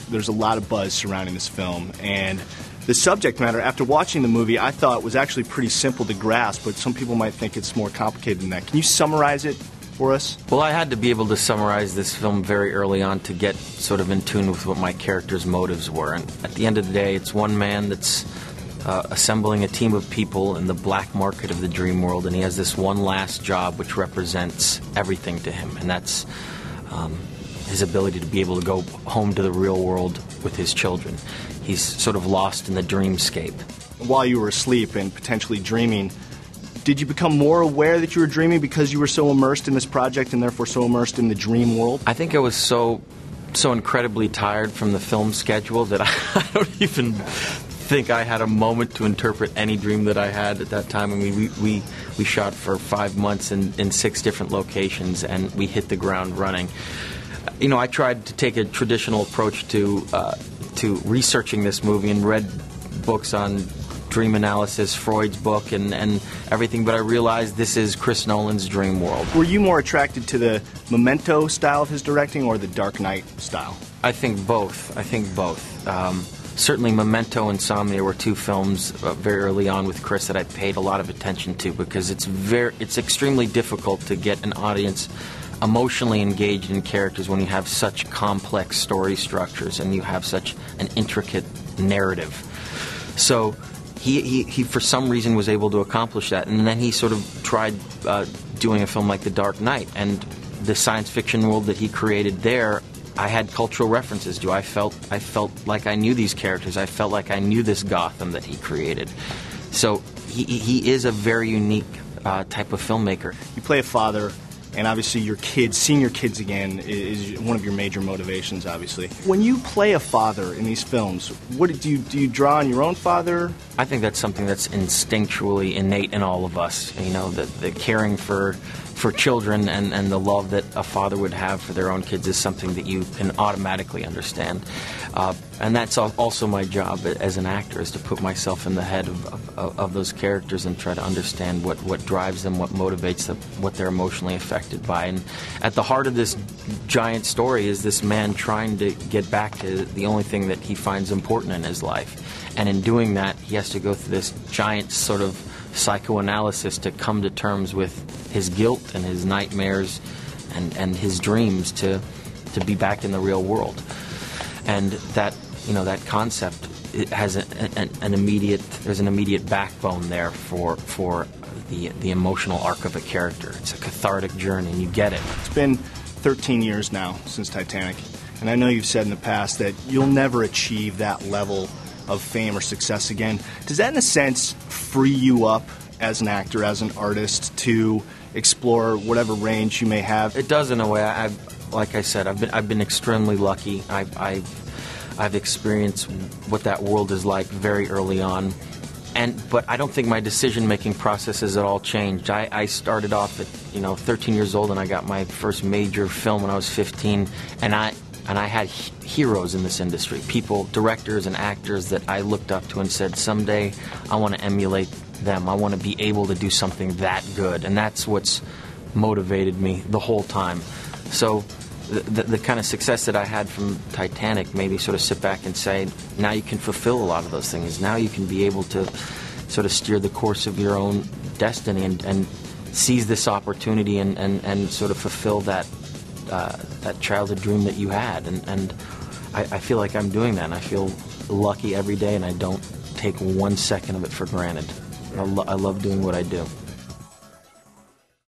There's a lot of buzz surrounding this film, and the subject matter, after watching the movie, I thought was actually pretty simple to grasp, but some people might think it's more complicated than that. Can you summarize it for us? Well, I had to be able to summarize this film very early on to get sort of in tune with what my character's motives were. And at the end of the day, it's one man that's assembling a team of people in the black market of the dream world, and he has this one last job which represents everything to him, and that's his ability to be able to go home to the real world with his children. He's sort of lost in the dreamscape. While you were asleep and potentially dreaming, did you become more aware that you were dreaming because you were so immersed in this project and therefore so immersed in the dream world? I think I was so incredibly tired from the film schedule that I don't even think I had a moment to interpret any dream that I had at that time. I mean, we shot for 5 months in 6 different locations, and we hit the ground running. You know, I tried to take a traditional approach to researching this movie and read books on dream analysis, Freud's book, and everything, but I realized this is Chris Nolan's dream world. Were you more attracted to the Memento style of his directing or the Dark Knight style? I think both. Certainly Memento and Insomnia were 2 films very early on with Chris that I paid a lot of attention to, because it's extremely difficult to get an audience emotionally engaged in characters when you have such complex story structures and you have such an intricate narrative. So he for some reason was able to accomplish that, and then he sort of tried doing a film like The Dark Knight, and the science fiction world that he created there, I had cultural references to. I felt like I knew these characters. I felt like I knew this Gotham that he created. So he is a very unique type of filmmaker. You play a father, and obviously your kids, seeing your kids again is one of your major motivations, obviously. When you play a father in these films, what do you draw on your own father? I think that's something that's instinctually innate in all of us. You know, the caring for children and the love that a father would have for their own kids is something that you can automatically understand. And that's also my job as an actor, is to put myself in the head of those characters and try to understand what drives them, what motivates them, what they're emotionally affected by. And at the heart of this giant story is this man trying to get back to the only thing that he finds important in his life. And in doing that, he has to go through this giant sort of psychoanalysis to come to terms with his guilt and his nightmares and his dreams to be back in the real world. And that, you know, that concept, it has an immediate backbone there for the emotional arc of a character. It's a cathartic journey, and you get it. It's been 13 years now since Titanic, and I know you've said in the past that you'll never achieve that level of fame or success again. Does that, in a sense, free you up as an actor, as an artist, to explore whatever range you may have? It does, in a way. Like I said, I've been extremely lucky. I've experienced what that world is like very early on, but I don't think my decision-making process has at all changed. I started off at 13 years old, and I got my first major film when I was 15, and I had heroes in this industry, people, directors and actors that I looked up to and said, someday I want to emulate them. I want to be able to do something that good, and that's what's motivated me the whole time. So the kind of success that I had from Titanic made me sort of sit back and say, now you can fulfill a lot of those things. Now you can be able to sort of steer the course of your own destiny and seize this opportunity and sort of fulfill that childhood dream that you had, and I feel like I'm doing that, and I feel lucky every day, and I don't take 1 second of it for granted. I love doing what I do.